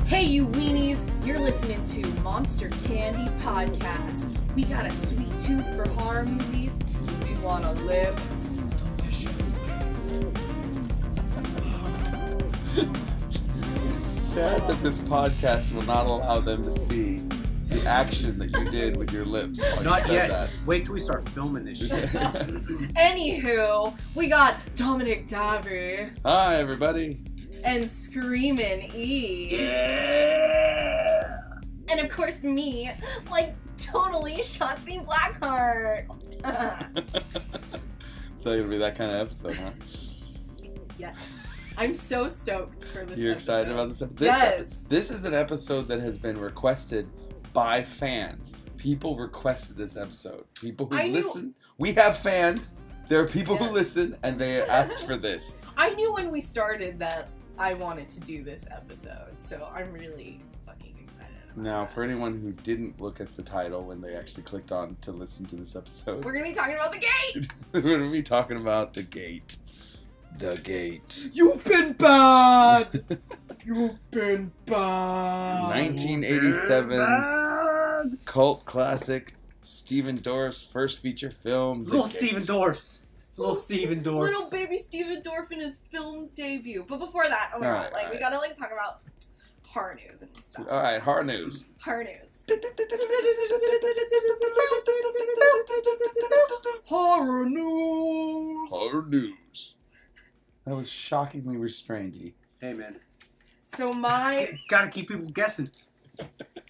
Hey, you weenies, you're listening to Monster Candy Podcast. We got a sweet tooth for horror movies. We want to live deliciously. It's sad that this podcast will not allow them to see the action that you did with your lips while Not you said yet. that. Wait till we start filming this shit. Anywho, we got Dominic Davy Hi, everybody. and Screamin' E. Yeah. And of course me, like totally Shotzi Blackheart. It's not gonna be that kind of episode, huh? Yes. I'm so stoked for this You're episode. excited about this episode? Yes. This is an episode that has been requested by fans. People requested this episode. People who I knew- listen. We have fans. There are people who Yes. listen, and they asked for this. I knew when we started that I wanted to do this episode, so I'm really fucking excited about Now, that. for anyone who didn't look at the title when they actually clicked on to listen to this episode, We're gonna be talking about the gate! we're going to be talking about The Gate. The Gate. You've been bad! You've been bad! 1987's cult classic, Stephen Dorff's first feature film, The Little Gate. Steven Dorffs. Little Steven Dorffs. Little baby Steven Dorff in his film debut. But before that, oh my god, Alright, we gotta talk about horror news and stuff. All right, horror news. Horror news. Horror news! Horror news. That was shockingly restrained. Hey man, So my... gotta keep people guessing.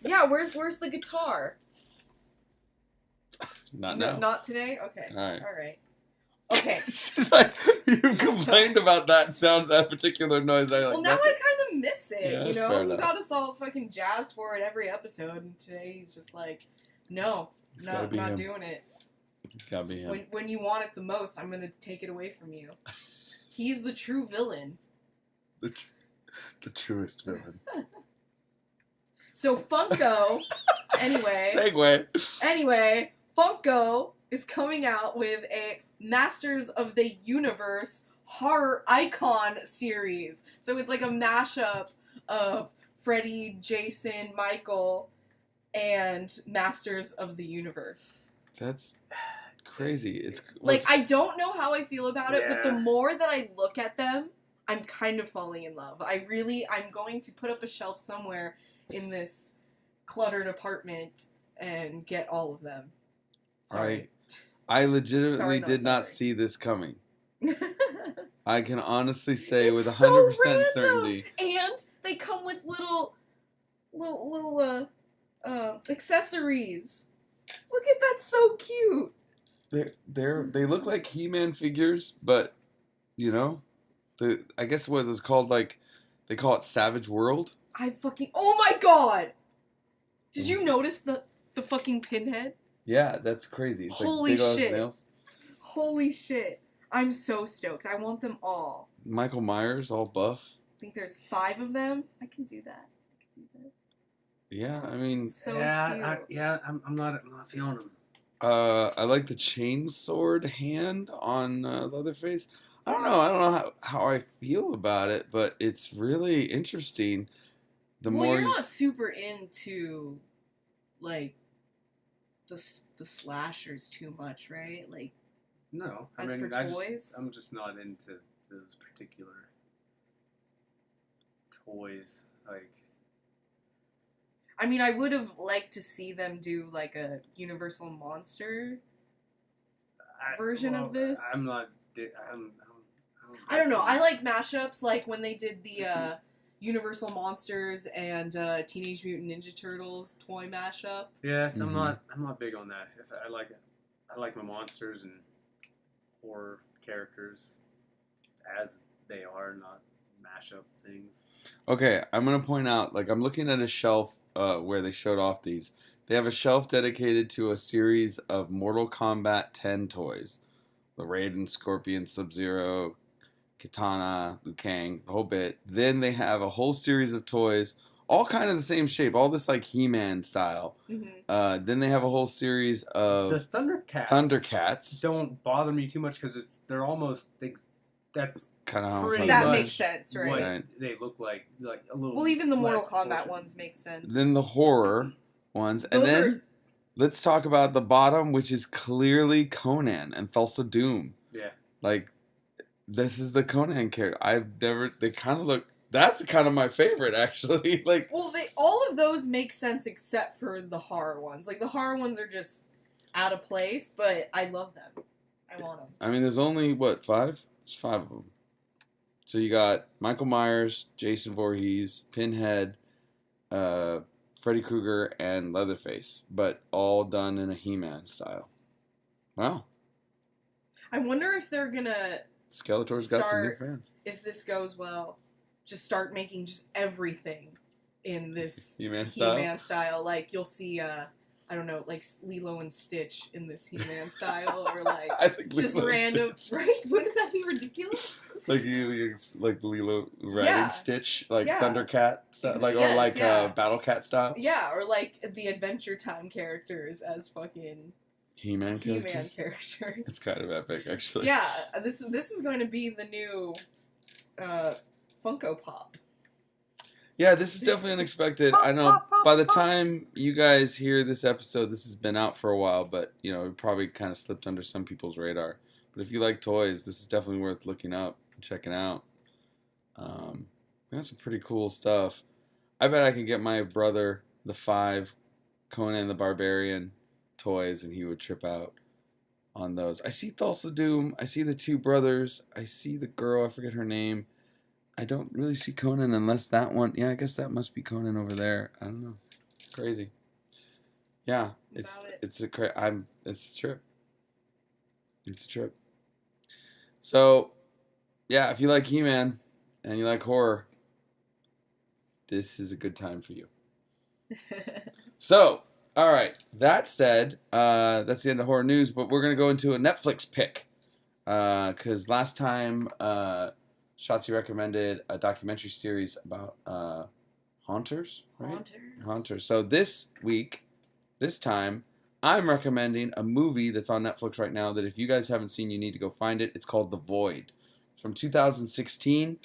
Yeah, where's the guitar? Not No, now. not today? Okay. Alright. Alright. Okay. She's like, you complained about that particular noise. I like. Well, now I kind of miss it, Yeah, you that's know? fair He enough. got us all fucking jazzed for it every episode, and today he's just like, no, It's gotta be not him. doing it. Gotta be him. When you want it the most, I'm gonna take it away from you. He's the true villain. The truest villain. So Funko, anyway, Segue. Funko is coming out with a Masters of the Universe horror icon series. So it's like a mashup of Freddy, Jason, Michael, and Masters of the Universe. That's crazy. It's Like, I don't know how I feel about it, but the Yeah. more that I look at them, I'm kind of falling in love. I'm going to put up a shelf somewhere in this cluttered apartment and get all of them. Sorry. I legitimately Sorry, not did not sorry. see this coming. I can honestly say It's with so 100% random. certainty. And they come with little accessories. Look at that, so cute. They look like He-Man figures, but you know, I guess what it's called, like they call it Savage World. Oh my god! Did you notice the fucking pinhead? Yeah, that's crazy. It's Holy like big ass shit. nails. Holy shit. I'm so stoked. I want them all. Michael Myers, all buff. I think there's 5 of them. I can do that. Yeah, I mean, So cute. I'm not feeling them. I like the chainsword hand on Leatherface. I don't know how I feel about it, but it's really interesting. The Well, more you're you not super into, like, the slashers too much, right? Like, No, As for toys? I'm just not into those particular toys. Like, I mean, I would have liked to see them do, like, a Universal Monster. Version of this? I'm not. I don't know. I like mashups, like when they did the Universal Monsters and Teenage Mutant Ninja Turtles toy mashup. Yes, Mhm. I'm not big on that. If I like it, I like my monsters and horror characters as they are, not mashup things. Okay, I'm gonna point out, like, I'm looking at a shelf where they showed off these. They have a shelf dedicated to a series of Mortal Kombat 10 toys. The Raiden, Scorpion, Sub-Zero, Kitana, Liu Kang, the whole bit. Then they have a whole series of toys, all kind of the same shape, all this like He-Man style. Mm-hmm. Then they have a whole series of The Thundercats. Thundercats. Don't bother me too much because they're almost that's Kind of pretty That much makes sense, right? what Right. they look like a little. Well, even the Mortal less Kombat proportioned. ones make sense. Then the horror ones, and Those then are- let's talk about the bottom, which is clearly Conan and Thulsa Doom. Yeah. Like, this is the Conan character. They kind of look. That's kind of my favorite, actually. Like, Well, all of those make sense except for the horror ones. Like the horror ones are just out of place, but I love them. I want them. I mean, there's only what 5? There's 5 of them. So you got Michael Myers, Jason Voorhees, Pinhead, Freddy Krueger, and Leatherface, but all done in a He-Man style. Wow, I wonder if they're gonna, Skeletor's got some new fans. if this goes well, just start making just everything in this He-Man style? He-Man style. Like you'll see, I don't know, like Lilo and Stitch in this He-Man style, or like I think just Lilo and random, Stitch. right? Wouldn't that be ridiculous? Like Lilo riding Yeah. Stitch, like Yeah. Thundercat style, like or Yes, like yeah. Battle Cat style. Yeah, or like the Adventure Time characters as fucking He-Man He-Man characters. characters. It's kind of epic, actually. Yeah, this is going to be the new Funko Pop. Yeah, this is definitely unexpected. I know by the time you guys hear this episode, this has been out for a while, but you know, it probably kind of slipped under some people's radar. But if you like toys, this is definitely worth looking up and checking out. We got some pretty cool stuff. I bet I could get my brother the 5 Conan the Barbarian toys, and he would trip out on those. I see Thulsa Doom. I see the 2 brothers. I see the girl. I forget her name. I don't really see Conan unless that one. Yeah, I guess that must be Conan over there. I don't know. Crazy. Yeah, it's About it. it's a trip. It's a trip. So, yeah, if you like He-Man and you like horror, this is a good time for you. So, all right. That said, that's the end of horror news. But we're gonna go into a Netflix pick because last time Shotzi recommended a documentary series about haunters, right? Haunters. So this time, I'm recommending a movie that's on Netflix right now that if you guys haven't seen, you need to go find it. It's called The Void. It's from 2016.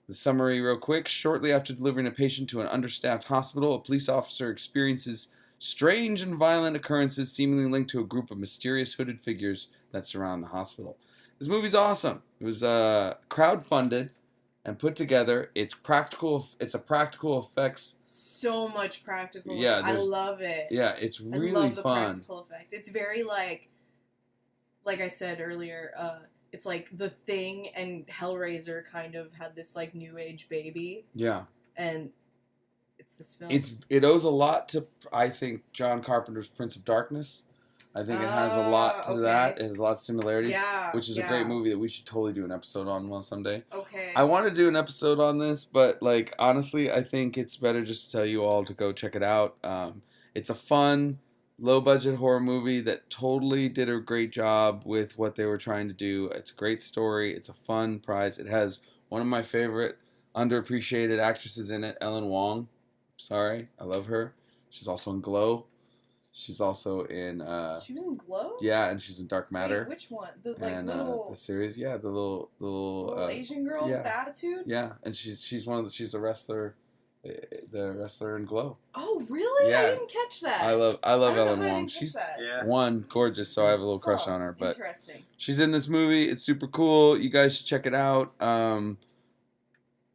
The summary real quick. Shortly after delivering a patient to an understaffed hospital, a police officer experiences strange and violent occurrences seemingly linked to a group of mysterious hooded figures that surround the hospital. This movie's awesome. It was crowdfunded and put together. It's practical. It's a practical effects. So much practical. Yeah, I there's- love it. Yeah, it's I really love the fun. practical effects. It's very like I said earlier, it's like The Thing and Hellraiser kind of had this like new age baby, Yeah, and it's this film. it owes a lot to, I think, John Carpenter's Prince of Darkness. I think it has a lot to okay. that. It has a lot of similarities. Yeah, Which is a yeah. great movie that we should totally do an episode on one someday. Okay. I want to do an episode on this, but like honestly, I think it's better just to tell you all to go check it out. It's a fun, low-budget horror movie that totally did a great job with what they were trying to do. It's a great story. It's a fun prize. It has one of my favorite underappreciated actresses in it, Ellen Wong. Sorry, I love her. She's also in Glow. She's also in She was in Glow. yeah, and she's in Dark Matter. Wait, which one? The like and little, the series, yeah, the little little Asian girl yeah. with attitude. yeah, and she's she's a wrestler, the wrestler in Glow. Oh really? Yeah. I didn't catch that. I love I don't know Ellen how I Wong. didn't catch She's that. Yeah. one gorgeous, so I have a little crush Oh, on her. But interesting. she's in this movie. It's super cool. You guys should check it out.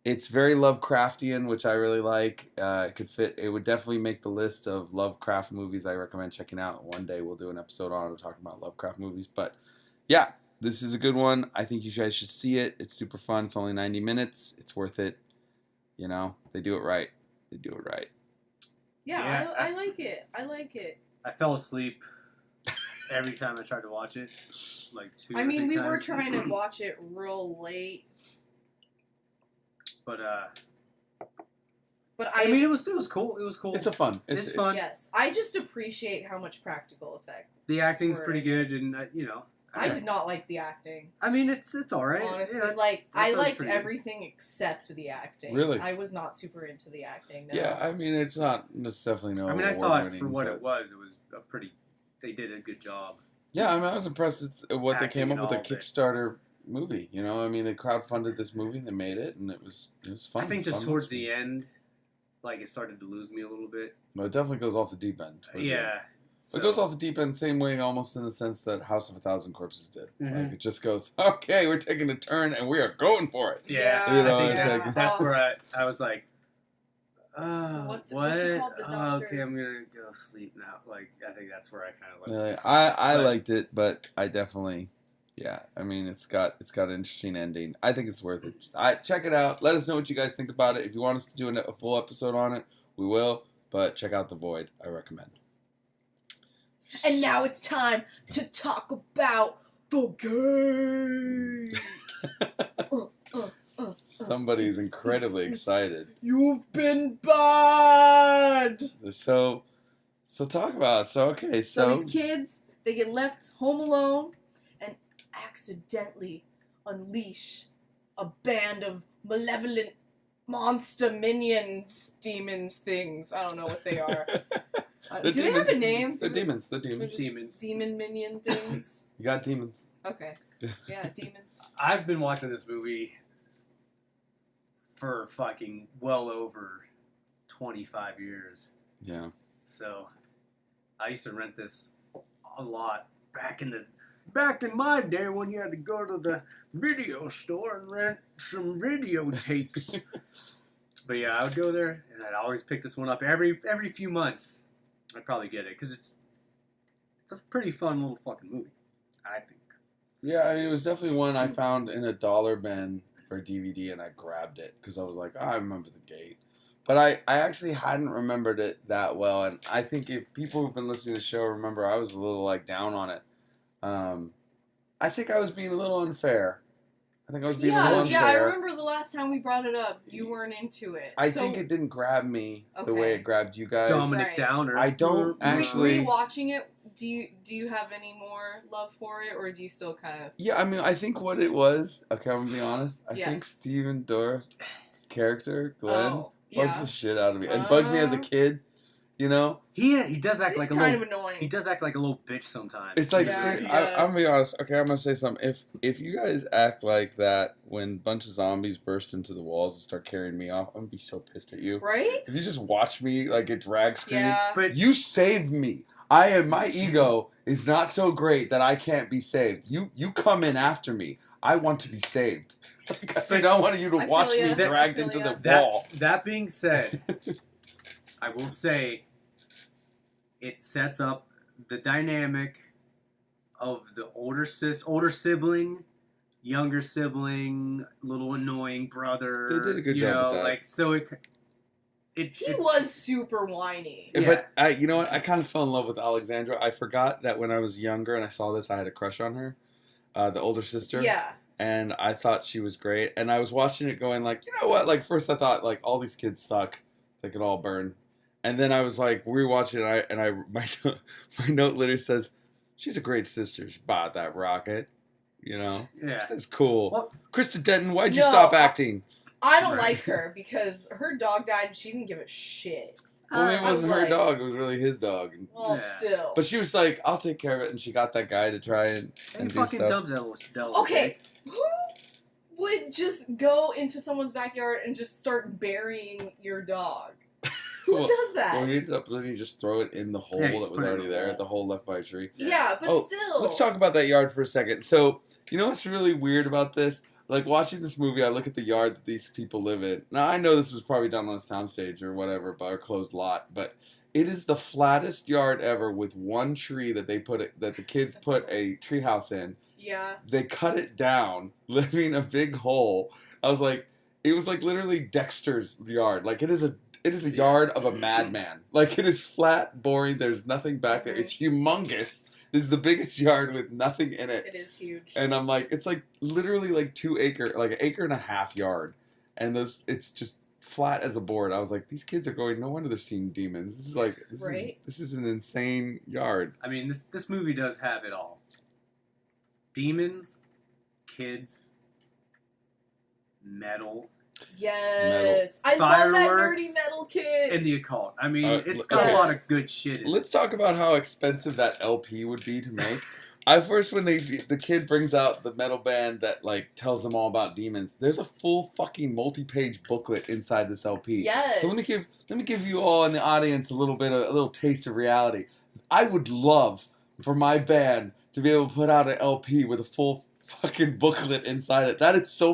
It's very Lovecraftian, which I really like. It could fit. It would definitely make the list of Lovecraft movies I recommend checking out. One day we'll do an episode on it talking about Lovecraft movies. But yeah, this is a good one. I think you guys should see it. It's super fun. It's only 90 minutes. It's worth it. You know, they do it right. They do it right. Yeah, Yeah, I like it. I like it. I fell asleep every time I tried to watch it. Like 2 I or mean, 3 we were times. trying to watch it real late But But I mean, it was cool. It was cool. It's fun. It's fun. Yes, I just appreciate how much practical effect. The acting's were pretty in good, and you know. I did not like the acting. I mean, it's all right. Honestly, Yeah, I that was liked pretty good. everything except the acting. Really? I was not super into the acting. No. Yeah, I mean, it's definitely no. I mean, I thought award-winning, for what but- it was a pretty. They did a good job. Yeah, I mean, I was impressed with what they Acting came up and with a all of it. Kickstarter movie. You know, I mean, they crowdfunded this movie and they made it, and it was fun. I think just Fun towards watching. the end, like it started to lose me a little bit. Well, it definitely goes off the deep end. towards the end. Yeah. It goes off the deep end same way, almost in the sense that House of a Thousand Corpses did. Mhm. Like, it just goes, okay, we're taking a turn and we are going for it. Yeah, You know, I think it's that's like- where I was like, What's what? it called? The Oh, Doctor? okay, I'm gonna go sleep now. Like, I think that's where I kind of like. I But- liked it, but I definitely, yeah. I mean, it's got an interesting ending. I think it's worth it. Check it out. Let us know what you guys think about it. If you want us to do a full episode on it, we will. But check out The Void. I recommend. And now it's time to talk about the games. Somebody's incredibly excited. You've been bad. So talk about it. So So these kids, they get left home alone and accidentally unleash a band of malevolent monster minions, demons, things. I don't know what they are. The Do they have a demons- name? They're demons. They're They're demons. just Demons. demon minion things. You got demons. Okay. Yeah, demons. I've been watching this movie for fucking well over 25 years. Yeah. So I used to rent this a lot back in my day when you had to go to the video store and rent some videotapes. But yeah, I would go there and I'd always pick this one up every few months. I'd probably get it because it's a pretty fun little fucking movie, I think. Yeah, I mean, it was definitely one I found in a dollar bin for DVD, and I grabbed it because I was like, I remember the gate. But I actually hadn't remembered it that well, and I think if people who've been listening to the show remember, I was a little, down on it. I think I was being a little unfair. I think I was being a Yeah, little yeah, I unfair. remember the last time we brought it up, you weren't into it. I So, think it didn't grab me the way Okay. it grabbed you guys. Dominic Right. Downer. I don't actually- Rewatching it, do you have any more love for it, or do you still kind of? Yeah, I mean, I think what it was, okay, I'm going to be honest, I think Yes. Steven Dorff's character, Glenn, Oh, bugs yeah. the shit out of me. And bugged me as a kid, you know? He does act It's like a kind little. of annoying. He does act like a little bitch sometimes. It's like, Yeah, see, he I'm going to be does. honest, okay, I'm going to say something. If you guys act like that when a bunch of zombies burst into the walls and start carrying me off, I'm going to be so pissed at you. Right? If you just watch me, get drag screaming, Yeah. But you save me. My ego is not so great that I can't be saved. You come in after me. I want to be saved. I don't want you to I feel watch ya. me I dragged feel into ya. the wall. that being said, I will say it sets up the dynamic of the older sibling, younger sibling, little annoying brother. They did a good you job know, with that. Like so He it's- was super whiny. Yeah. But you know what? I kind of fell in love with Alexandra. I forgot that when I was younger and I saw this, I had a crush on her, the older sister. Yeah. And I thought she was great. And I was watching it going you know what? First I thought, all these kids suck. They could all burn. And then I was rewatching it, and my note literally says, she's a great sister. She bought that rocket. You know? Yeah. That's cool. Well- Krista Denton, why'd you No, stop acting? I don't Right. like her because her dog died and she didn't give a shit. Well, it I was wasn't her like- dog. It was really his dog. Well, Yeah. still. But she was like, I'll take care of it. And she got that guy to try and And do fucking stuff. dumb devil. Okay, who would just go into someone's backyard and just start burying your dog? Who Well- does that? Well, you ended up letting you just throw it in the hole Yeah, that just was put it in already the there, hole. the hole left by a tree. yeah, but Oh, still. Let's talk about that yard for a second. So, you know what's really weird about this? Watching this movie, I look at the yard that these people live in. Now, I know this was probably done on a soundstage or whatever, by a closed lot, but it is the flattest yard ever with one tree that that the kids put a treehouse in. Yeah. They cut it down, leaving a big hole. I was like, it was literally Dexter's yard. It is a yard of a madman. It is flat, boring. There's nothing back there. Mhm. It's humongous. This is the biggest yard with nothing in it. It is huge. And I'm like, it's literally 2 acre, an acre and a half yard. and it's just flat as a board. I was like, these kids are going. No wonder they're seeing demons. This is like Right. this is an insane yard. I mean, this movie does have it all. Demons, kids, metal, Yes. I love that Fireworks, nerdy metal kid. and the occult. I mean, it's okay. got a lot of good shit in it. Let's talk about how expensive that LP would be to make. I first, when the kid brings out the metal band that like tells them all about demons, there's a full fucking multi-page booklet inside this LP. Yes. So let me give you all in the audience a little taste of reality. I would love for my band to be able to put out an LP with a full fucking booklet inside it. That's so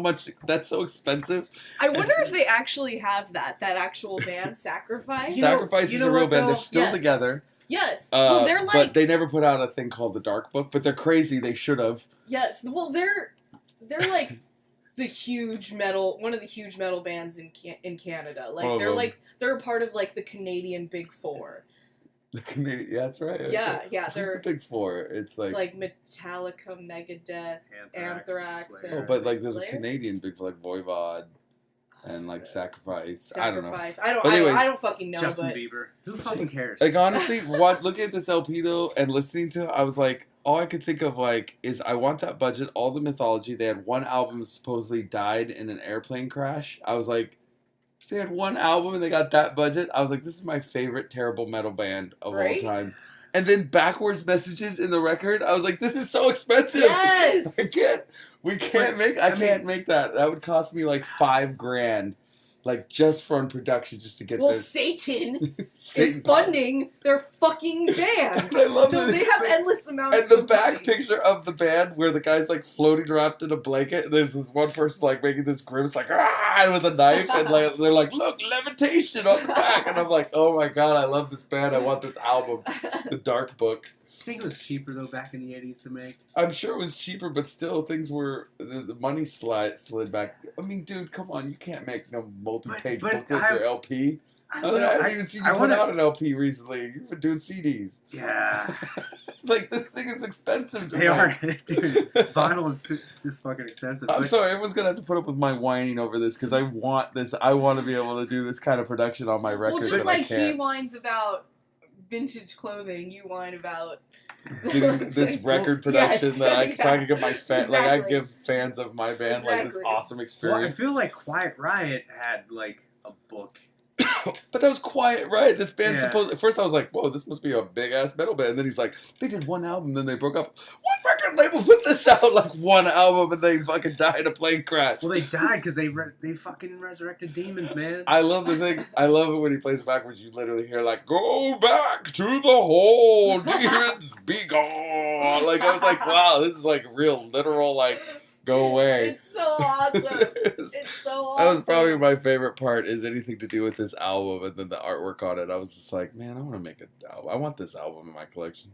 expensive. I wonder if they actually have that actual band Sacrifice. Sacrifice you is know a real what, band. though? They're still Yes. together. Yes. Well, they're like but they never put out a thing called the Dark Book. But they're crazy. They should have. yes. Well, they're like the huge metal, one of the huge metal bands in Canada. Like One of them. they're a part of like the Canadian Big Four. The Canadian, yeah, that's right. Yeah, Who's they're the big four? It's like, Metallica, Megadeth, Anthrax, Slayer. oh, but like there's a Slayer? Canadian big like Voivod and like Sacrifice. I don't know. Sacrifice. But anyways, I don't fucking know, Justin but Bieber. Who fucking cares? Like honestly, looking at this LP though and listening to it, I was like, all I could think of like is I want that budget, all the mythology. They had one album that supposedly died in an airplane crash. I was like, they had one album and they got that budget. I was like, this is my favorite terrible metal band of Right? all time. And then backwards messages in the record. I was like, this is so expensive. yes. I can't make that. That would cost me like $5,000, like just for production, just to get Well, this. Satan is Satan- funding their fucking band. I love So it. they have endless amounts And the of back money. picture of the band where the guy's like floating wrapped in a blanket, and there's this one person like making this grimace like ah with a knife, and like they're like, look, levitation on the back, and I'm like, oh my god, I love this band, I want this album, The Dark Book. I think it was cheaper though back in the 80s to make. I'm sure it was cheaper, but still things were the money slid back. I mean, dude, come on, you can't make no multi-page But booklet or LP. I I don't know. haven't even seen you I put wanna- out an LP recently. You've been doing CDs. Yeah, Like this thing is expensive. To they are, make. dude. Vinyl is fucking expensive. I'm but- sorry, everyone's gonna have to put up with my whining over this because I want this. I want to be able to do this kind of production on my record. Well, just and I like he can't. whines about vintage clothing, you whine about Getting this record Yes, production that I so I can get my like I Exactly. give fans of my band like this Exactly. awesome Well, I experience. feel like Quiet Riot had like a book. But that was quiet, right? This band Yeah. supposed. At first, I was like, "Whoa, this must be a big ass metal band." And then he's like, "They did one album, then they broke up. What record label put this out like one album and they fucking died in a plane crash?" Well, they died because they fucking resurrected demons, man. I love the thing. I love it when he plays backwards. You literally hear like, "Go back to the hole, demons, be gone." Like I was like, "Wow, this is like real, literal. Like, go away." It's so awesome. It's so awesome. That was probably my favorite part. Is anything to do with this album and then the artwork on it. I was just like, man, I want to make an album. I want this album in my collection.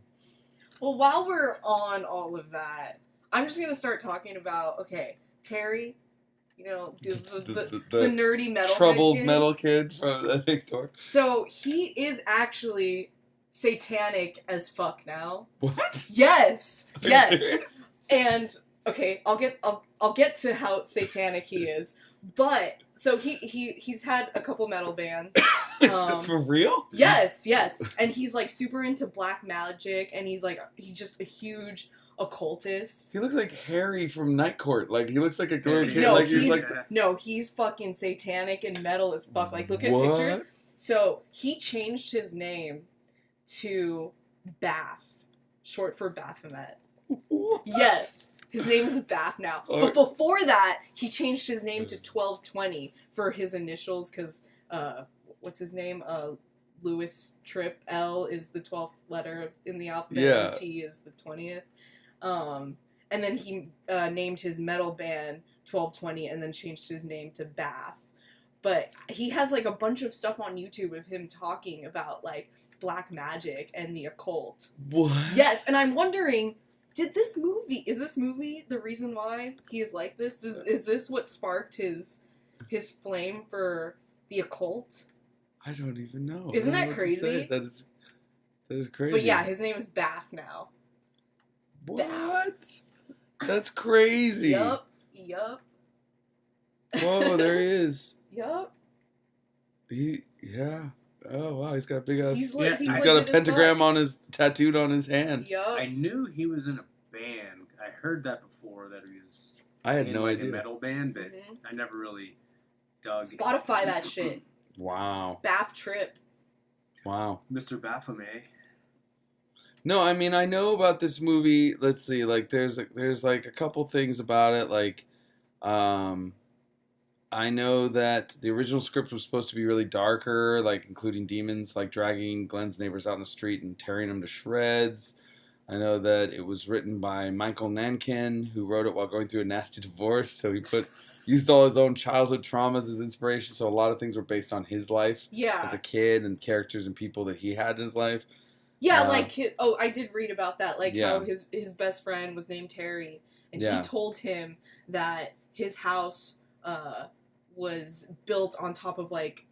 Well, while we're on all of that, I'm just gonna start talking about Terry. You know, the nerdy metal troubled kid. metal kid from the next door. So he is actually satanic as fuck now. What? Yes, Are you yes. serious? And I'll get to how satanic he is. But so he's had a couple metal bands. Is it for real? Yes, and he's like super into black magic, and he's just a huge occultist. He looks like Harry from Night Court. Like he looks like a little kid. No, like he's he's like no, he's fucking satanic and metal as fuck. Like look at What? pictures. So he changed his name to Bath, short for Baphomet. What? Yes, his name is Bath now. Oh. But before that, he changed his name to 1220 for his initials, because what's his name? Louis Tripp. L is the 12th letter in the alphabet. Yeah. And T is the 20th. And then he named his metal band 1220, and then changed his name to Bath. But he has like a bunch of stuff on YouTube of him talking about like black magic and the occult. What? Yes, and I'm wondering, is this movie the reason why he is like this? Is this what sparked his flame for the occult? I don't even know. Isn't I that don't know what to say. crazy? That is crazy. But yeah, his name is Bath now. What? That's crazy. Yup. Whoa, there he is. Yup. Yeah. Oh wow, he's got a big ass. He's Yeah, he's I got a legit as pentagram fuck. on his tattooed on his hand. Yup. I knew he was in a band. I heard that before that he was I had in no like idea. a metal band, but Mhm. I never really dug. Spotify that shit. Wow. Bath Trip. Wow. Mr. Baphomet. No, I mean I know about this movie. Let's see, like there's like a couple things about it. Like, I know that the original script was supposed to be really darker, like including demons, like dragging Glenn's neighbors out in the street and tearing them to shreds. I know that it was written by Michael Nankin, who wrote it while going through a nasty divorce. So he used all his own childhood traumas as inspiration. So a lot of things were based on his life Yeah. as a kid and characters and people that he had in his life. Yeah, Uh, like I did read about that. Like Yeah. how his best friend was named Terry, and Yeah. he told him that his house was built on top of like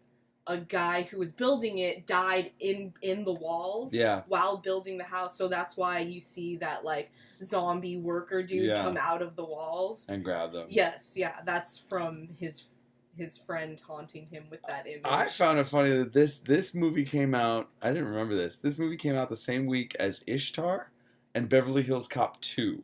a guy who was building it died in the walls. Yeah. While building the house, so that's why you see that like zombie worker dude Yeah. come out of the walls. And grab them. Yes, yeah, that's from his friend taunting him with that image. I found it funny that this movie came out. I didn't remember this. This movie came out the same week as Ishtar and Beverly Hills Cop 2.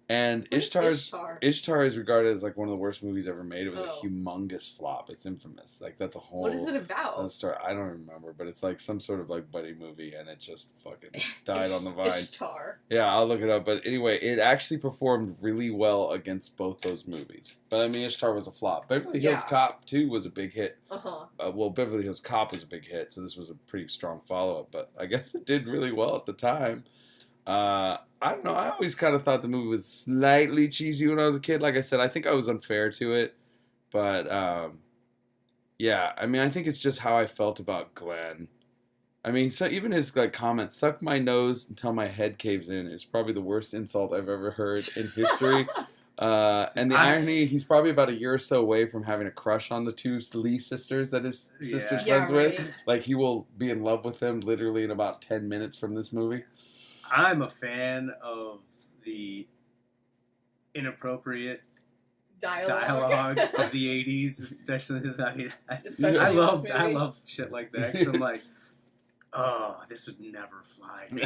And What is Ishtar is regarded as like one of the worst movies ever made. It was Oh. a humongous flop. It's infamous. Like that's a whole. What is it about? Story. I don't remember, but it's like some sort of like buddy movie, and it just fucking died on the vine. Ishtar. Yeah, I'll look it up. But anyway, it actually performed really well against both those movies. But I mean, Ishtar was a flop. Beverly Hills Yeah. Cop 2 was a big hit. Uh-huh. Well, Beverly Hills Cop was a big hit, so this was a pretty strong follow-up. But I guess it did really well at the time. I don't know. I always kind of thought the movie was slightly cheesy when I was a kid. Like I said, I think I was unfair to it. But, yeah, I mean, I think it's just how I felt about Glenn. I mean, so even his like comment, "Suck my nose until my head caves in," is probably the worst insult I've ever heard in history. And the irony, he's probably about a year or so away from having a crush on the two Lee sisters that his sister's Yeah, friends right. with. Like, he will be in love with them literally in about 10 minutes from this movie. I'm a fan of the inappropriate dialogue of the 80s, especially his. Especially I in love this I movie. love shit like that. 'Cause I'm like, oh, this would never fly. No,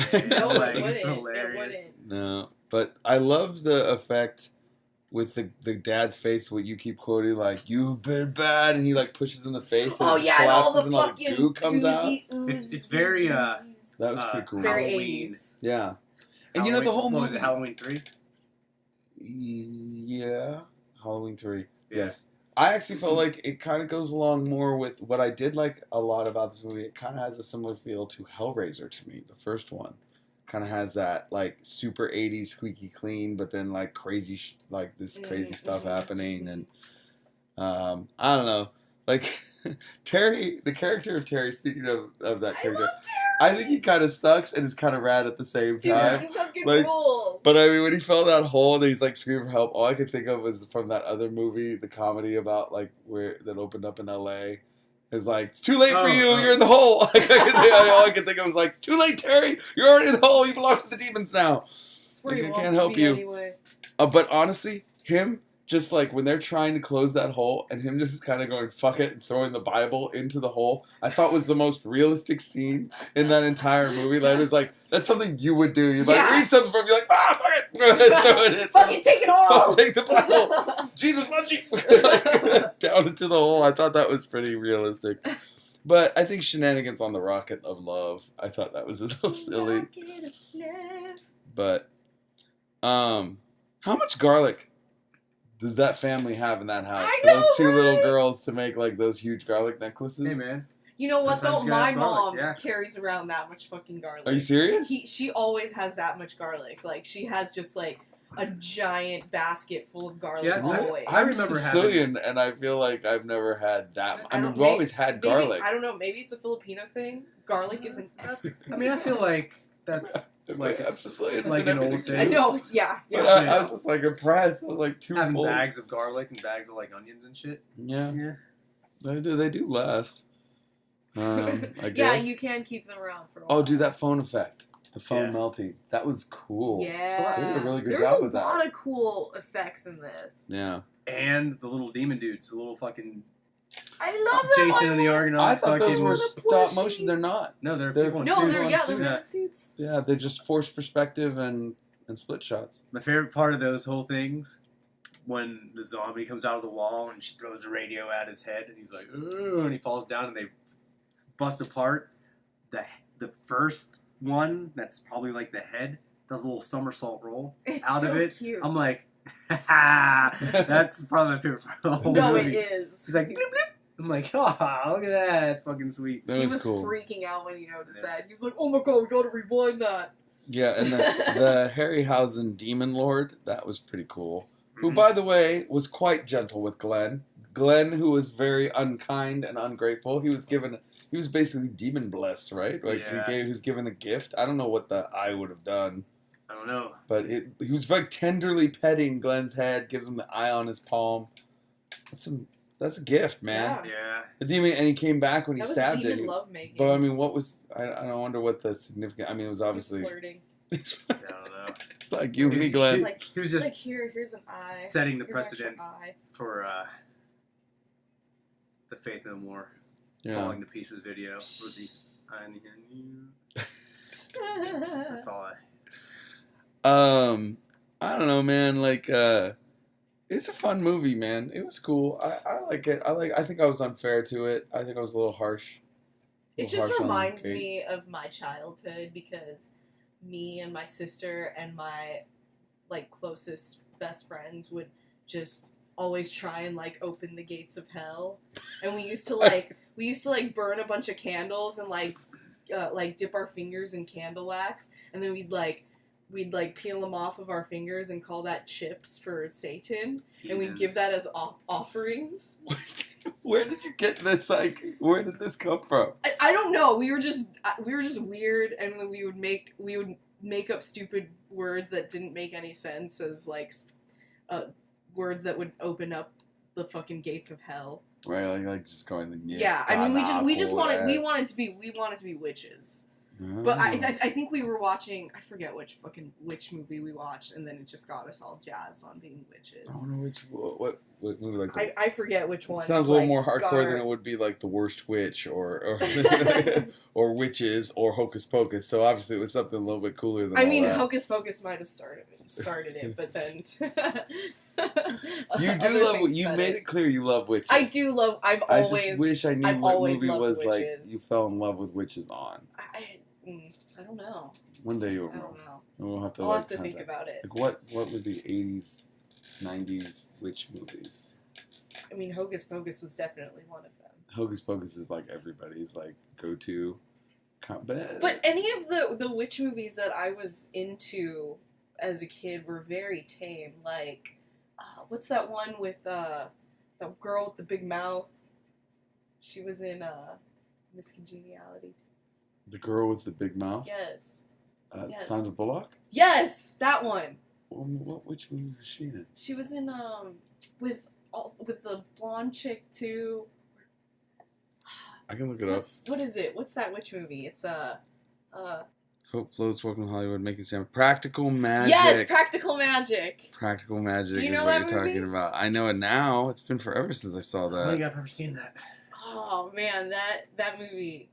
Like, it it's wouldn't. hilarious. It wouldn't. No, but I love the effect with the dad's face, what you keep quoting, like, "You've been bad," and he like pushes in the face and Oh it yeah, and all collapses the and all fucking goo comes out. It's very, That was pretty cool. It's very Halloween. 80s. Yeah. And you know the whole What movie. was it, Halloween 3? Yeah, Halloween 3. Yeah. Yes. I actually felt like it kind of goes along more with what I did like a lot about this movie. It kind of has a similar feel to Hellraiser to me, the first one. Kind of has that like super 80s squeaky clean, but then like crazy, like this crazy stuff happening. And I don't know. Like Terry, the character of Terry, speaking of that I character, love Terry. I think he kind of sucks and is kind of rad at the same Dude, time. he fucking Like, rules. But I mean, when he fell that hole and he's like screaming for help, all I could think of was from that other movie, the comedy about like where that opened up in L.A. It's like, it's too late for you, you're in the hole. Like, all I could think of was like, too late, Terry, you're already in the hole. You belong to the demons now. That's where Like, he I wants can't to help be you. anyway. But honestly, him just like when they're trying to close that hole and him just kind of going fuck it and throwing the Bible into the hole, I thought was the most realistic scene in that entire movie. Like, it's like, that's something you would do. You might Yeah. read something from, you're like, fuck it, throw it in. Fucking take it all! Take the Bible. Jesus loves you. Like, down into the hole. I thought that was pretty realistic. But I think Shenanigans on the Rocket of Love, I thought that was a little silly. Rocket of love. But how much garlic does that family have in that house? I For those know, two little right? girls to make like those huge garlic necklaces. Hey, man. You know what though? Sometimes you gotta My have garlic, mom yeah. carries around that much fucking garlic. Are you serious? She always has that much garlic. Like she has just like a giant basket full of garlic Yeah, always. I I'm remember Sicilian, and I feel like I've never had that. I mean, don't- we've always had maybe, garlic. I don't know. Maybe it's a Filipino thing. Garlic isn't. I mean, I feel like that's like I'm Sicilian. It's like in an old everything, thing. I too. know. Yeah. But Yeah. I was just like impressed. I was like too having full. bags of garlic and bags of like onions and shit. Yeah, Yeah. they do last. I Yeah, guess. you can keep them around for a while. Oh, dude, that phone effect. The phone Yeah. melting. That was cool. Yeah. They did a really good There's job a with that. lot of cool effects in this. Yeah. and the little demon dudes, the little fucking I love that Jason one. and the Argonaut. I thought those were the stop plushie. motion. They're not. No, they're They're- people in No, suits. they're suits. they're Yeah. red suits. Yeah, they're just forced perspective and split shots. My favorite part of those whole things, when the zombie comes out of the wall and she throws the radio at his head, and he's like, "Ooh," and he falls down, and they bust apart. The first one, that's probably like the head, does a little somersault roll It's out so of it. cute. I'm like, that's probably my favorite part of the whole No, movie. it is. He's like, bleep, bleep. I'm like, oh, look at that. That's fucking sweet. That He was was cool. freaking out when he noticed Yeah. that. He was like, "Oh my god, we gotta rewind that." Yeah, and the Harryhausen Demon Lord, that was pretty cool. Who, Mhm. by the way, was quite gentle with Glenn. Glenn, who was very unkind and ungrateful, he was basically demon blessed, right? Like Yeah. he was given a gift. I don't know what the eye would have done, I don't know. but he was like tenderly petting Glenn's head, gives him the eye on his palm. That's a gift, man. Yeah. Yeah. The demon, and he came back when he That was stabbed demon it. lovemaking. But I mean, what was I don't wonder what the significant. I mean, it was He was obviously flirting. it's I don't know. like you and me, He's- Glenn. It's like, He was it's just like here's an eye. setting the Here's an extra precedent eye. for the Faith No More Yeah. falling to pieces video. Was the I need you. That's all I don't know, man. Like, it's a fun movie, man. It was cool. I like it. I think I was unfair to it. I think I was a little harsh. It Little just harsh on reminds Kate. me of my childhood because me and my sister and my like closest best friends would just always try and like open the gates of hell, and we used to like burn a bunch of candles and like dip our fingers in candle wax, and then we'd peel them off of our fingers and call that chips for Satan, and we'd give that as offerings. Where did you get this? Like, where did this come from? I don't know. We were just weird, and we would make up stupid words that didn't make any sense as like words that would open up the fucking gates of hell. Right, like just going. Yeah, I mean we wanted to be witches. But I think we were watching, I forget which fucking witch movie we watched, and then it just got us all jazzed on being witches. I don't know what movie like that. I forget which one. It sounds a like, little more got hardcore our- than it would be like The Worst Witch or or Witches or Hocus Pocus. So obviously it was something a little bit cooler than I all mean, that. Hocus Pocus might have started it, but then You other do love. things You said made it clear you love witches. I do love. I just wish I knew I've what always movie loved was like witches. you fell in love with witches on. I don't know. One day you'll I know. don't know. We'll have to. I'll like, have to think contact- about it. Like what was the 80s, 90s witch movies? I mean, Hocus Pocus was definitely one of them. Hocus Pocus is like everybody's like go-to. But any of the witch movies that I was into as a kid were very tame. Like, what's that one with the girl with the big mouth? She was in Miss Congeniality. The girl with the big mouth. Yes. Yes. Sandra Bullock. Yes, that one. Which movie was she in? She was in with the blonde chick too. I can look it up. What is it? What's that witch movie? It's Hope floats, welcome to Hollywood, making sound. Practical Magic. yes, Practical Magic. Practical Magic Do you is know what that you're movie? talking about. I know it now. It's been forever since I saw I don't think that. I've ever seen that. Oh man, that movie.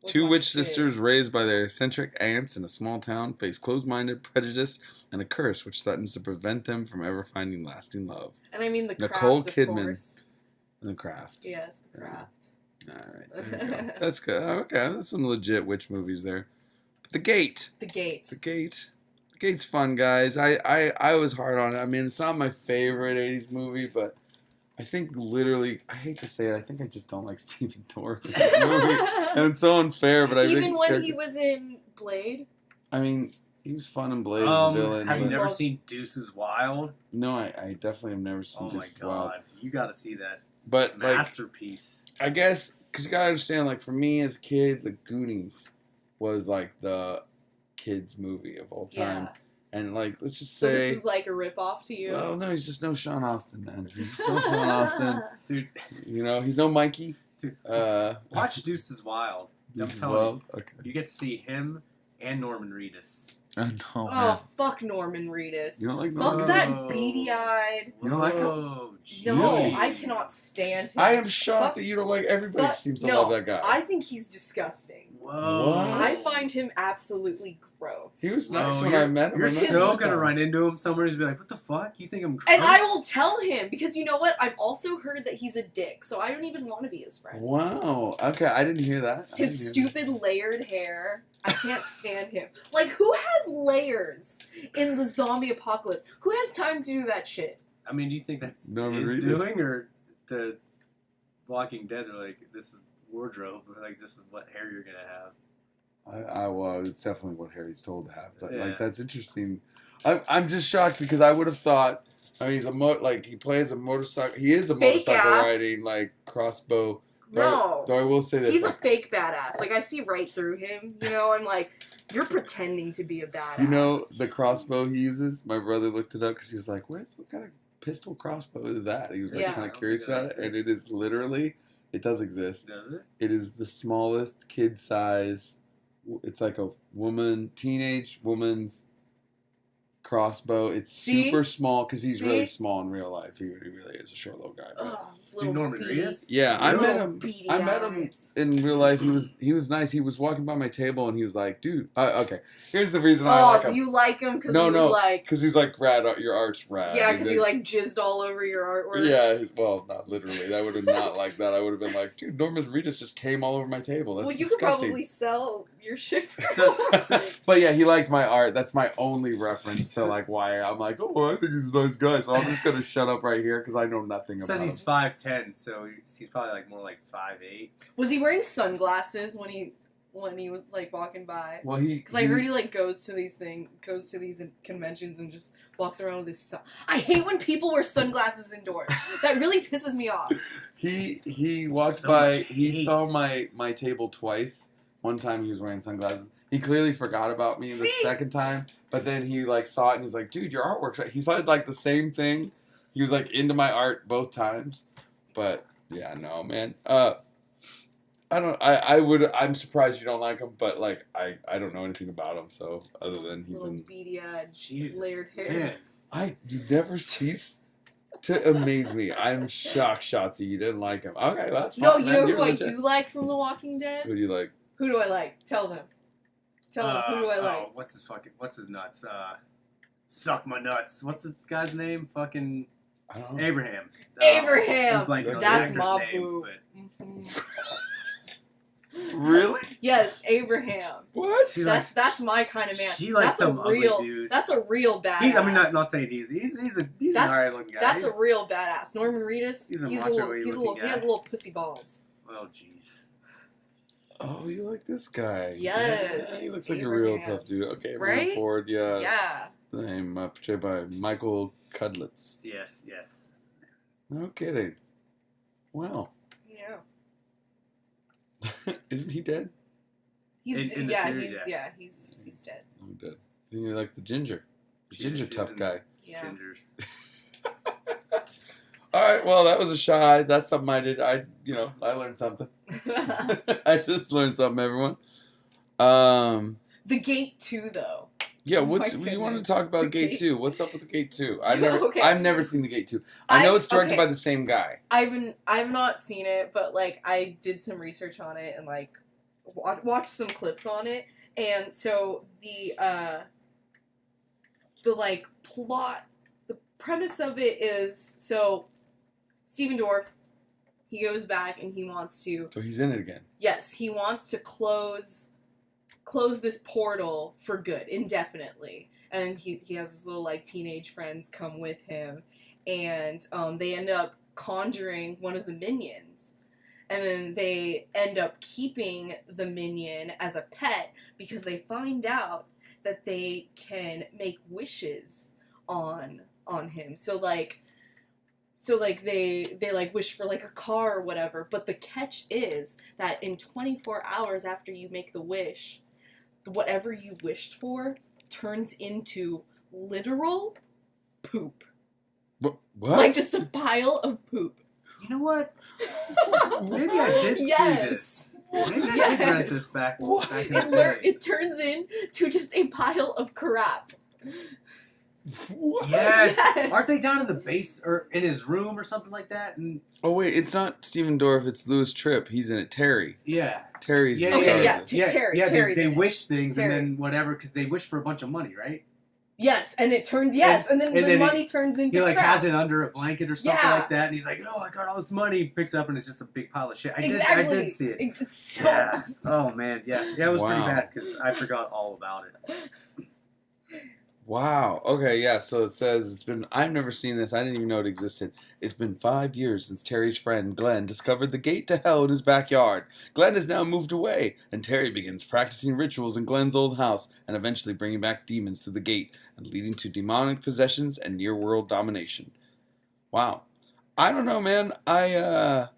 was Two my witch shit. sisters raised by their eccentric aunts in a small town face closed-minded prejudice and a curse which threatens to prevent them from ever finding lasting love. And I mean the Nicole Craft, Kidman. of course. And the Craft. Yes, the Craft. All right, there you go. That's good. Okay, that's some legit witch movies there. But The Gate. The Gate. The Gate. The Gate's fun, guys. I was hard on it. I mean, it's not my favorite 80s movie, but I think literally, I hate to say it, I think I just don't like Stephen Dorff in this movie. And it's so unfair, but I think Even his when character- he was in Blade. I mean, he was fun in Blade as a villain. Have you but- never Well, seen Deuces Wild? No, I definitely have never seen Oh my this Wild. god, you got to see that But, like, masterpiece. I guess, because you gotta understand, like, for me as a kid, The Goonies was, like, the kids' movie of all time. Yeah. And, like, let's just So say... this was like a ripoff to you. Well, no, he's just no Sean Austin, man. He's just no Sean Austin. Dude, You know, he's no Mikey. Dude. Uh, watch Deuces Wild. I'm Deuces telling Wild? you. Okay. You get to see him and Norman Reedus I know, Oh, man. fuck Norman Reedus. You don't like Fuck Norman? that beady-eyed. You don't like him? Whoa, No, Really? I cannot stand him. I am shocked Fuck- that you don't like. Everybody But seems to no, love that guy. I think he's disgusting. Whoa. What? I find him absolutely gross. He was nice Whoa, when you're- I met him. You're I met him so a gonna few run times. into him somewhere and be like, what the fuck? You think I'm gross? And I will tell him, because you know what? I've also heard that he's a dick, so I don't even want to be his friend. Wow. Okay, I didn't hear that. I His didn't hear stupid layered hair. I can't stand him. Like, who has layers in the zombie apocalypse? Who has time to do that shit? I mean, do you think that's Norman his Reedus. doing, or the Walking Dead are like, this is wardrobe, like this is what hair you're gonna have? Well, it's definitely what Harry's told to have. But Yeah. like, that's interesting. I'm just shocked because I would have thought. I mean, he plays a motorcycle. He is a Fake motorcycle ass. riding like crossbow. No. Though I will say this. He's a like, fake badass. Like, I see right through him, you know? I'm like, you're pretending to be a badass. you know the crossbow he uses. My brother looked it up because he was like, "What kind of pistol crossbow is that?" He was like Yeah. kind of curious about it, and it is literally. It does exist. Does it? It is the smallest kid size. It's like a teenage woman's crossbow. It's See? super small because he's really See? small in real life. He really is a short little guy. But Ugh, his little Norman beady- Reedus? yeah, his I met little him. beady I met him eyes. in real life. He was nice. He was walking by my table and he was like, "Dude, okay. Here's the reason I like Oh, him. you like him because No, he was no, like... Because he's like, rad. Your art's rad. Yeah, And because he like jizzed all over your artwork. Yeah, well, not literally. I would have not like that. I would have been like, dude, Norman Reedus just came all over my table. That's Well, you disgusting. could probably sell your shit for So- more. But yeah, he liked my art. That's my only reference to like why I'm like, oh, I think he's a nice guy. So I'm just gonna shut up right here because I know nothing It about says he's him. 5'10", so he's probably like more like 5'8". Was he wearing sunglasses when he was like walking by? Well, Because I heard he like goes to these conventions and just walks around with his sun. I hate when people wear sunglasses indoors. That really pisses me off. he walked So by. much He hate. saw my table twice. One time he was wearing sunglasses. He clearly forgot about me the See? second time, but then he like saw it and he's like, "Dude, your artwork's right." He said like the same thing. He was like into my art both times, but yeah, no, man. I'm surprised you don't like him, but like I don't know anything about him, so other than he's Little in. beady-eyed, Jesus, layered hair. man. You never cease to amaze me. I'm shocked, Shotzi, you didn't like him. Okay, well, that's fine. No, you man. know You're who I legit. do like from The Walking Dead? Who do you like? Who do I like? Tell them. Tell them. Who do I like? What's his nuts? Suck my nuts. What's this guy's name? Fucking I don't know. Abraham. Abraham! I'm blanking on the That's actor's my name, boo. but Mhm. Really? Yes, Abraham. What? She That's my kind of man. She likes that's some a real, ugly dudes. That's a real badass. I mean, not saying he's an That's- alright looking guy. That's He's- a real badass. Norman Reedus. He's a He's a macho-y little. He looking has guy. little pussy balls. Oh jeez. Oh, you like this guy? Yes, Yeah, he looks like a real Abraham. tough dude. Okay, Right? moving forward. Yeah. Yeah. The name portrayed by Michael Cudlitz. Yes, yes. No kidding. Wow. Yeah. Isn't he dead? He's In the yeah. series, He's dead. I'm dead. And you like the ginger. The ginger She's tough in guy. Yeah. Gingers. All right, well, that was a shy. That's something I did. I learned something. I just learned something, everyone. The Gate 2, though. Yeah, Oh what's my you want to goodness. talk about The Gate Gate. 2? What's up with the Gate 2? Okay. I've never seen the Gate 2. I know it's directed okay. by the same guy. I've not seen it, but like I did some research on it and like watched some clips on it, and so the like plot, the premise of it is so Stephen Dorff, he goes back and he wants to So he's in it again. yes he wants to close this portal for good indefinitely, and he has his little like teenage friends come with him, and they end up conjuring one of the minions, and then they end up keeping the minion as a pet because they find out that they can make wishes on him. So they like wish for like a car or whatever, but the catch is that in 24 hours after you make the wish, whatever you wished for turns into literal poop. What? Like just a pile of poop. You know what? Maybe I did see this. Maybe I did rent this back in the day. It turns into just a pile of crap. What? Yes. Yes. Aren't they down in the base or in his room or something like that? And Oh wait, it's not Steven Dorff. It's Louis Tripp. He's in it. Terry. yeah. Terry's Yeah, the Okay, star of yeah, this. Terry. Yeah, Terry's they in it. wish things Terry. and then whatever because they wish for a bunch of money, right? Yes, and it turns and then and the then money turns into He like crap. has it under a blanket or something Yeah. like that, and he's like, "Oh, I got all this money." He picks it up and it's just a big pile of shit. I Exactly. did see it. It's so Yeah. Oh man. Yeah. Yeah. It was pretty Wow. bad because I forgot all about it. Wow. Okay, yeah, so it says it's been I've never seen this. I didn't even know it existed. It's been 5 years since Terry's friend Glenn discovered the gate to hell in his backyard. Glenn has now moved away, and Terry begins practicing rituals in Glenn's old house and eventually bringing back demons to the gate and leading to demonic possessions and near-world domination. Wow. I don't know, man. I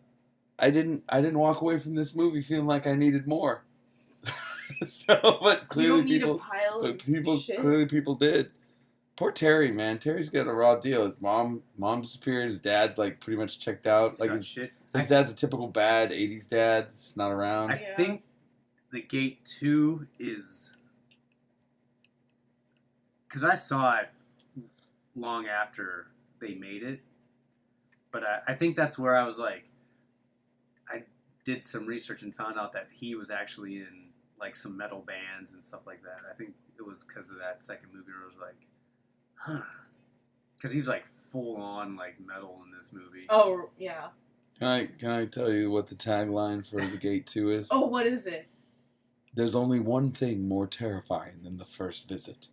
didn't walk away from this movie feeling like I needed more. So, but you clearly don't need people a pile but of people shit. clearly people did. Poor Terry, man. Terry's got a raw deal. His mom disappeared. His dad like pretty much checked out. He's Like got his shit. dad's a typical bad '80s dad. Just not around. I Yeah. think the Gate 2 is because I saw it long after they made it, but I think that's where I was like, I did some research and found out that he was actually in like some metal bands and stuff like that. I think it was because of that second movie where I was like, huh, because he's like full on like metal in this movie. Oh yeah. Can I tell you what the tagline for the Gate 2 is? Oh, what is it? There's only one thing more terrifying than the first visit.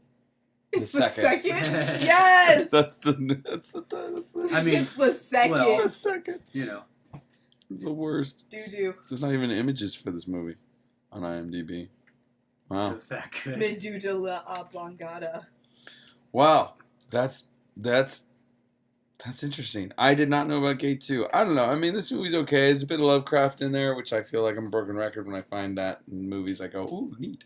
It's the The second. second. Yes. That's the I mean, it's the second. well- the second. You know, It's the worst. Doo-doo. There's not even images for this movie on IMDb. it Wow. was that good. Medu de la Oblongata. Wow. That's interesting. I did not know about Gate 2. I don't know. I mean, this movie's okay. There's a bit of Lovecraft in there, which I feel like I'm a broken record when I find that in movies. I go, ooh, neat.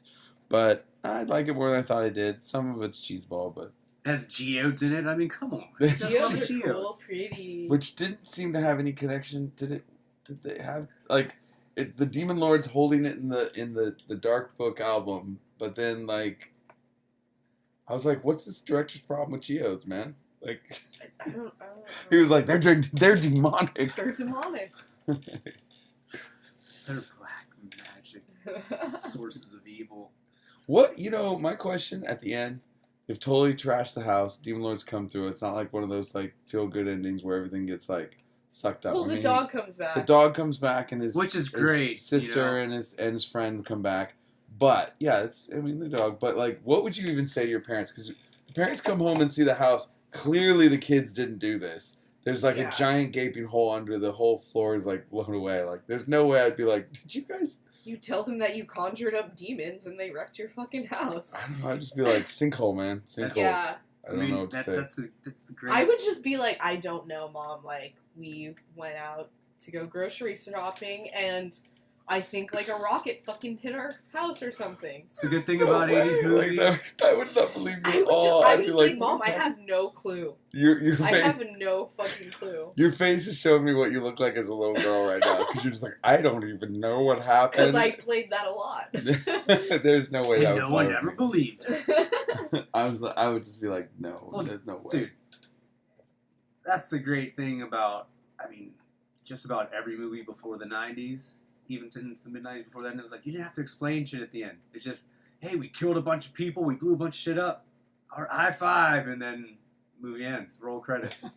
But I like it more than I thought I did. Some of it's cheeseball, but Has geodes in it. I mean, come on. Just love Geodes the are geodes. cool, pretty. which didn't seem to have any connection. Did they have like the Demon Lord's holding it in the Dark Book album, but then like I was like, what's this director's problem with geodes, man? Like I don't know. he was like, they're demonic. They're demonic. They're black magic sources of evil. What, my question at the end, you've totally trashed the house, Demon Lords come through. It's not like one of those like feel good endings where everything gets like sucked up. Well, I the mean, dog comes back. the dog comes back and Which is great, his sister and his friend come back. But yeah, the dog. But like, what would you even say to your parents? Because the parents come home and see the house. Clearly, the kids didn't do this. There's like Yeah. a giant gaping hole under the whole floor is like blown away. Like, there's no way I'd be like, did you guys? You tell them that you conjured up demons and they wrecked your fucking house. I don't know. I'd just be like, sinkhole, man. Sinkhole. Yeah. I don't know what to say. that's the great. I would just be like, I don't know, Mom. Like, we went out to go grocery shopping and I think like a rocket fucking hit our house or something. It's the good thing No about way, 80s like, movies. I would not believe you I at would all. just, I I'd was be just like, Mom, what I the- have no clue. Your I face. have no fucking clue. Your face is showing me what you look like as a little girl right now. Because you're just like, I don't even know what happened. Because I played that a lot. There's no way that And would no fly one with ever me. believed. I would just be like, no, Well, there's no way. Dude, that's the great thing about, I mean, just about every movie before the 90s, even into the mid-90s before that, and it was like, you didn't have to explain shit at the end. It's just, hey, we killed a bunch of people, we blew a bunch of shit up, or high five, and then movie ends, roll credits.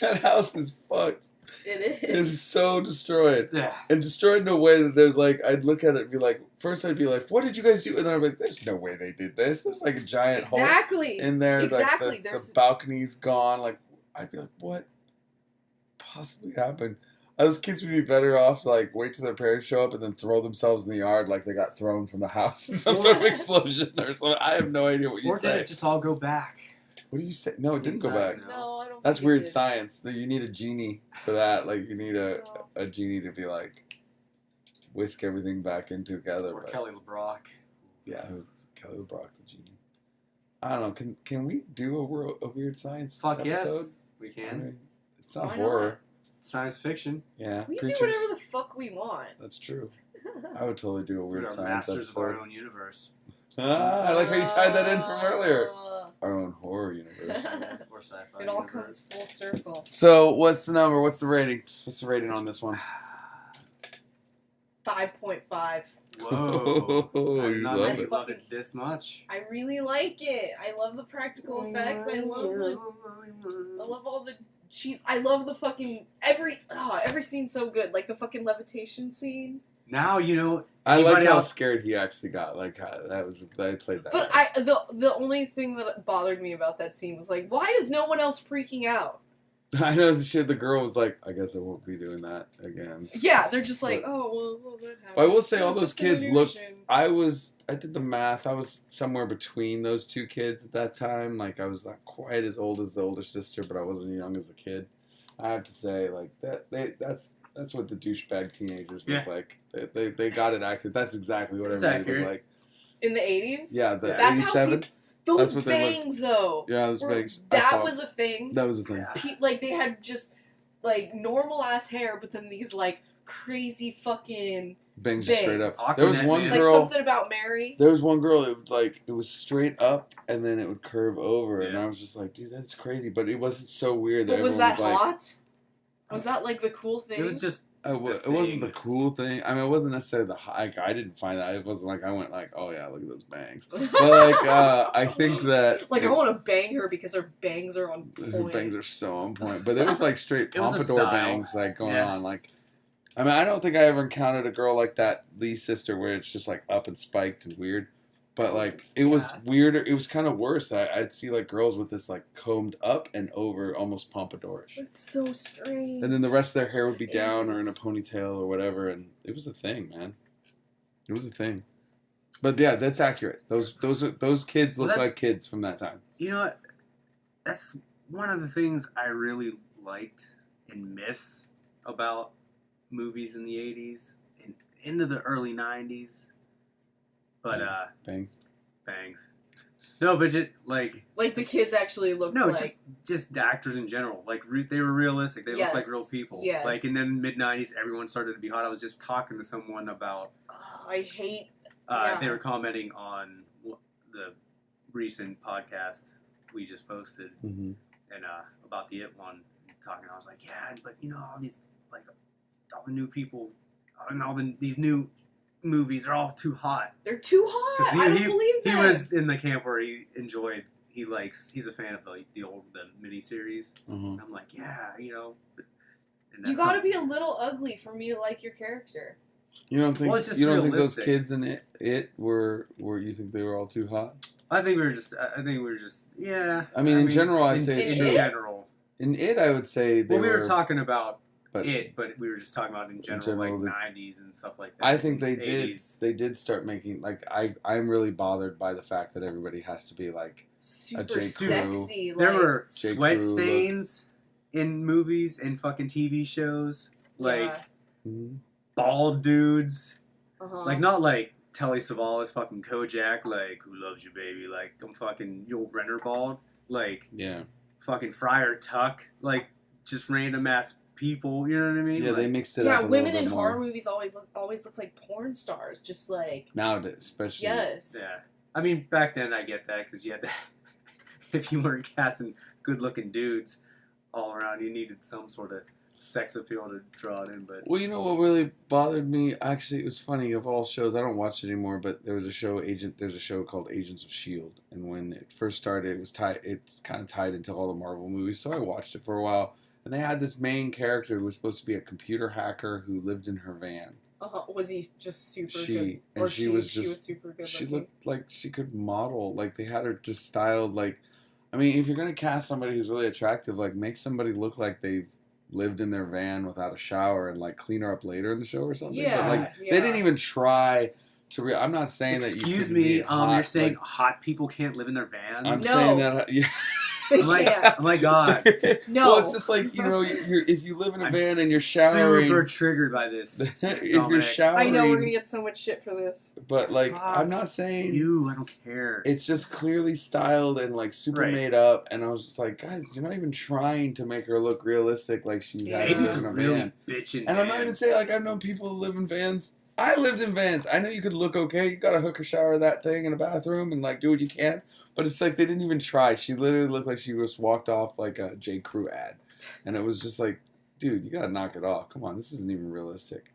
That house is fucked. It It's is. so destroyed. Yeah. And destroyed in a way that there's like, I'd look at it and be like, first I'd be like, what did you guys do? And then I'd be like, there's no way they did this. There's like a giant hole Exactly. in there. Exactly. Like There's- the balcony's gone. Like, I'd be like, what possibly happened? Those kids would be better off to like wait till their parents show up and then throw themselves in the yard like they got thrown from the house in some sort of explosion or something. I have no idea what Or you'd did say. it just all go back? What do you say? No, it didn't go Inside, back. no. No, I don't That's think it weird did. science. That you need a genie for that. Like you need No. a genie to be like whisk everything back in together. Or But Kelly LeBrock. yeah, Kelly LeBrock, the genie. I don't know. Can we do a weird science Fuck episode? yes, we I can. mean, it's not Why horror. science fiction. Yeah, We creatures. do whatever the fuck we want. That's true. I would totally do a We're weird our science masters of our episode. own universe. Ah, I like how you tied that in from earlier. Our own horror universe. Or sci-fi It all universe. comes full circle. So, what's the number? What's the rating? What's the rating on this one? 5.5. Whoa. I did You not love know you it. loved it this much. I really like it. I love the practical effects. I love all the cheese. I love the fucking every scene's so good. Like the fucking levitation scene. Now you know. I like Anybody how else- scared he actually got. Like I played that. But the only thing that bothered me about that scene was like, why is no one else freaking out? I know the shit. The girl was like, I guess I won't be doing that again. Yeah, they're just like, But- well, that happened. But I will say, all It's those just an kids looked. illusion. I did the math. I was somewhere between those two kids at that time. Like I was not quite as old as the older sister, but I wasn't young as a kid. I have to say, like that's what the douchebag teenagers look Yeah. like. They got it accurate. That's exactly what It's everybody accurate. looked like. In the 80s? Yeah, the That's how 87. Those That's what they bangs, though. Yeah, those were- bangs. I That saw- was a thing. That was the thing. Like, they had just, like, normal-ass hair, but then these, like, crazy fucking Bangs just straight up. Aquanet There was one man. like girl. something about Mary. There was one girl. It was straight up, and then it would curve over, and Yeah. I was just like, dude, that's crazy. But it wasn't so weird. But was everyone that like, hot? Was that like the cool thing? It was just. It wasn't the cool thing. I mean, it wasn't necessarily the high. I didn't find that. It wasn't like I went like, oh yeah, look at those bangs. But like, I think that like I want to bang her because her bangs are on her point. bangs are so on point. But it was like straight It was a pompadour style. bangs like going Yeah. on. Like, I mean, I don't think I ever encountered a girl like that Lee's sister where it's just like up and spiked and weird. But like it was weirder. It was kind of worse. I'd see like girls with this like combed up and over, almost pompadourish. It's so strange. And then the rest of their hair would be down or in a Yes. ponytail or whatever, and it was a thing, man. It was a thing. But yeah, that's accurate. Those kids Well, look that's- like kids from that time. You know what? That's one of the things I really liked and miss about movies in the 80s and into the early 90s. But, Bangs. bangs. No, but just, like, like the kids actually looked no, like just actors in general. Like, they were realistic. They looked like real Yes, people. yes. Like, in the mid-90s, everyone started to be hot. I was just talking to someone about, oh, I hate they Yeah. were commenting on the recent podcast we just posted. Mm-hmm. And about the It one, talking, I was like, yeah, but you know, all these, like, all the new people, and these new movies are all too hot. they're too hot. 'Cause I don't believe He that. was in the camp where he's a fan of the miniseries. Mm-hmm. And I'm like, yeah, you know. And You that's gotta be a little ugly for me to like your character. You don't think Well, it's just you don't think those realistic. kids in it were you think they were all too hot? I think we were just, yeah. I mean, in general, I'd say it's in true. general. In it, I would say they Well, we were were talking about but but we were just talking about in general, general, like the- 90s and stuff like that. I think they did. 80s. They did start making like I'm really bothered by the fact that everybody has to be like Super J. Crew. sexy. There like, were J. sweat Crew, stains in movies and fucking TV shows. Like, yeah. mhm. bald dudes. Uh-huh. Like, not like Telly Savalas fucking Kojak, like, who loves you, baby? Like, I'm fucking Yul Brynner bald. Like, yeah, fucking Friar Tuck. Like, just random ass people. You know what I mean? yeah. Like, They mixed it yeah, up. A women little in bit horror more. movies always look like porn stars. Just like Nowadays, especially. yes. Yeah. I mean, back then I get that because you had to, if you weren't casting good looking dudes all around, you needed some sort of sex appeal to draw it in. But Well, you know what really bothered me? Actually, it was funny. Of all shows, I don't watch it anymore. But there was a show, There's a show called Agents of Shield, and when it first started, it was tied. It's kind of tied into all the Marvel movies. So I watched it for a while, and they had this main character who was supposed to be a computer hacker who lived in her van. Was he just super She- good? and Or she was she just- was super good She looking. looked like she could model. Like they had her just styled. Like, I mean, if you're gonna cast somebody who's really attractive, like make somebody look like they've lived in their van without a shower and like clean her up later in the show or something. Yeah, But like yeah. they didn't even try to. I'm not saying that you excuse couldn't me, be hot, you're saying but hot people can't live in their vans? I'm No. saying that. Yeah. They I'm like, can't. oh my god. No. Well, it's just like, you're if you live in a van and you're showering. super triggered by this. If you're Dominic. showering. I know we're gonna get so much shit for this. But, like, Fuck I'm not saying. I don't care. It's just clearly styled and, like, super Right. made up. And I was just like, guys, you're not even trying to make her look realistic like she's having Maybe this it's in a really van. bitching. And I'm not even saying, like, I've known people who live in vans. I lived in vans. I know you could look okay. You got to hook or shower that thing in a bathroom and, like, do what you can. But it's like they didn't even try. She literally looked like she just walked off like a J. Crew ad. And it was just like, dude, you got to knock it off. Come on, this isn't even realistic.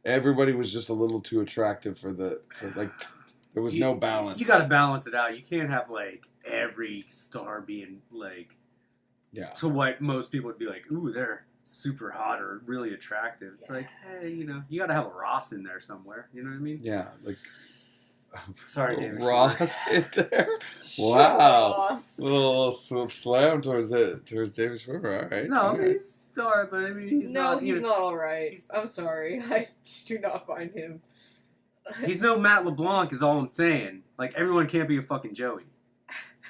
Everybody was just a little too attractive for like, there was no balance. You got to balance it out. You can't have, like, every star being, like, Yeah. to what most people would be like, ooh, they're super hot or really attractive. It's Yeah. like, hey, you got to have a Ross in there somewhere. You know what I mean? Yeah, like Sorry, David. Ross in there. Shit, Wow. Ross. Little slam towards David Schwimmer. All right. No, all right. he's still alright, but I mean, he's No, not. he's you know, not alright. I'm sorry. I do not find him. He's no Matt LeBlanc, is all I'm saying. Like, everyone can't be a fucking Joey.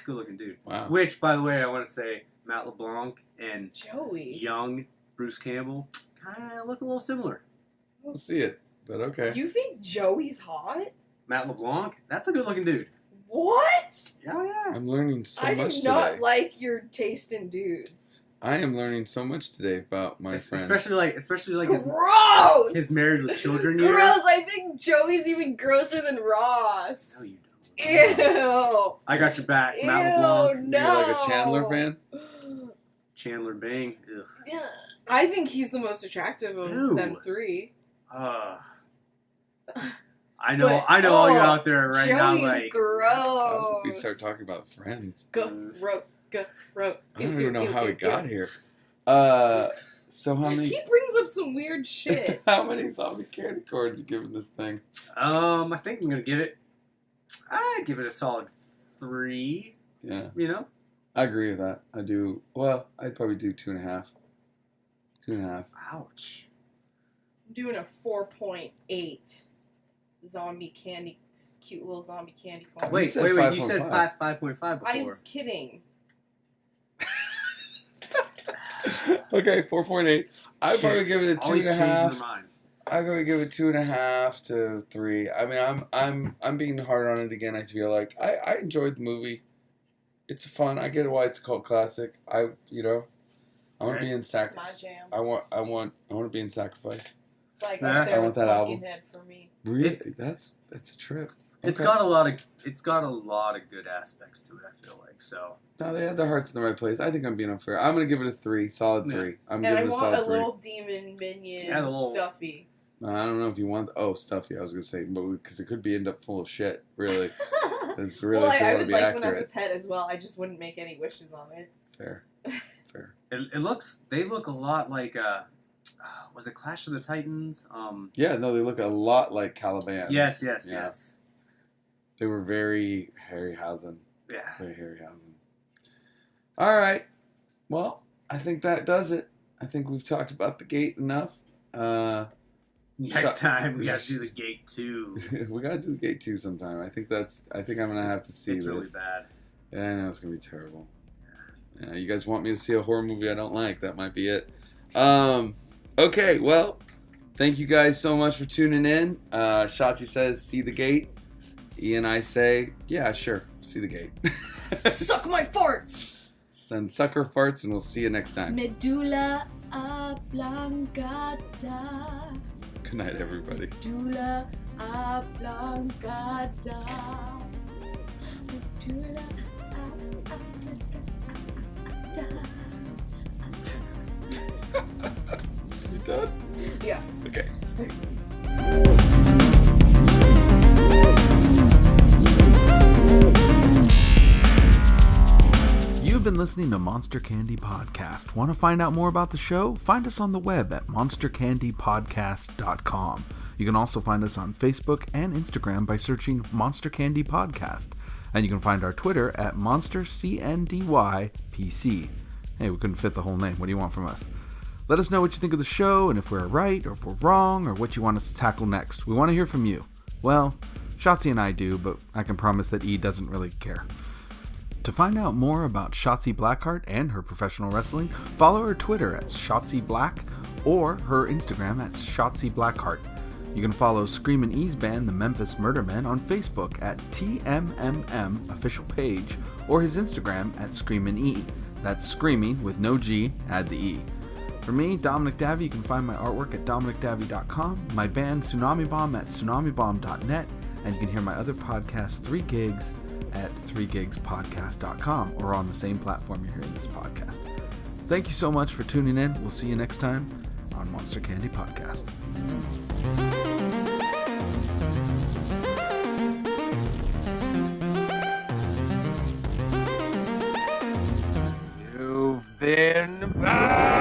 Good looking dude. Wow. Which, by the way, I want to say Matt LeBlanc and Joey. young Bruce Campbell kind of look a little similar. I don't see it, but okay. You think Joey's hot? Matt LeBlanc, that's a good looking dude. What? Oh, yeah. I'm learning so I do much not today. like your taste in dudes. I am learning so much today about my friend. Especially like Gross! his married with children years. Gross! I think Joey's even grosser than Ross. No, you don't. Ew! I got your back, Ew, Matt LeBlanc. no! You're like a Chandler fan? Chandler Bing. Ugh. Yeah. I think he's the most attractive of Ew. them three. I know, But- all you oh, out there right now, Joey's like, gross. We start talking about friends. Gross. Gross. I don't even know how we got here. So how many? He brings up some weird shit. How many zombie candy corns you giving this thing? I think I'm gonna give it. I'd give it a solid 3. Yeah, You know, I agree with that. I do. Well, I'd probably do 2.5. 2.5. ouch. I'm doing a 4.8 zombie candy, cute little zombie candy corn. Wait. Wait, said wait. You said 5.5. 5.5 before. I was kidding. Okay, 4.8. I'd probably Chicks, give it a always changing their 2.5. minds. I'd probably give it 2.5 to 3. I mean, I'm being hard on it again. I feel like I enjoyed the movie. It's fun. I get why it's a cult classic. I want to be in It's my sacrifice. jam. I want to be in Sacrifice. It's like Yeah. up there I with want that album. Pumpkinhead for me. Really? It's- That's a trip. It's Okay. got a lot of good aspects to it. I feel like so. No, they had their hearts in the right place. I think I'm being unfair. I'm gonna give it a 3, solid Yeah. 3. I'm And I giving it a want a solid 3. little demon minion Yeah, the little- stuffy. I don't know if you want. Oh, stuffy. I was gonna say, but because it could be end up full of shit. Really, it's really. Well, if they I want would to be like one as a accurate. pet as well. I just wouldn't make any wishes on it. Fair. It looks. They look a lot like. Was it Clash of the Titans? Yeah, no, they look a lot like Caliban. Yes. Yeah. They were very Harryhausen. Yeah. Very Harryhausen. All right. Well, I think that does it. I think we've talked about the gate enough. Next time we gotta do the gate 2. We gotta do the gate 2 sometime. I think I'm gonna have to see It's this. really bad. Yeah, I know it's gonna be terrible. Yeah, you guys want me to see a horror movie I don't like? That might be it. Okay, well, thank you guys so much for tuning in. Shotzi says, "See the gate." Ian, I say, "Yeah, sure, see the gate." Suck my farts! Send sucker farts, and we'll see you next time. Medulla oblongata. Good night, everybody. Medulla oblongata. Medulla oblongata. You done? Yeah. Okay. You've been listening to Monster Candy Podcast. Want to find out more about the show? Find us on the web at monstercandypodcast.com. You can also find us on Facebook and Instagram by searching Monster Candy Podcast. And you can find our Twitter at MonsterCNDYPC. Hey, we couldn't fit the whole name. What do you want from us? Let us know what you think of the show and if we're right or if we're wrong or what you want us to tackle next. We want to hear from you. Well, Shotzi and I do, but I can promise that E doesn't really care. To find out more about Shotzi Blackheart and her professional wrestling, follow her Twitter at Shotzi Black or her Instagram at Shotzi Blackheart. You can follow Screamin' E's band, the Memphis Murder Men, on Facebook at TMMM official page or his Instagram at Screamin' E. That's screaming with no G, add the E. For me, Dominic Davy, you can find my artwork at dominicdavy.com, my band Tsunami Bomb at tsunamibomb.net, and you can hear my other podcast, 3 Gigs, at 3gigspodcast.com or on the same platform you're hearing this podcast. Thank you so much for tuning in. We'll see you next time on Monster Candy Podcast. You've been banned.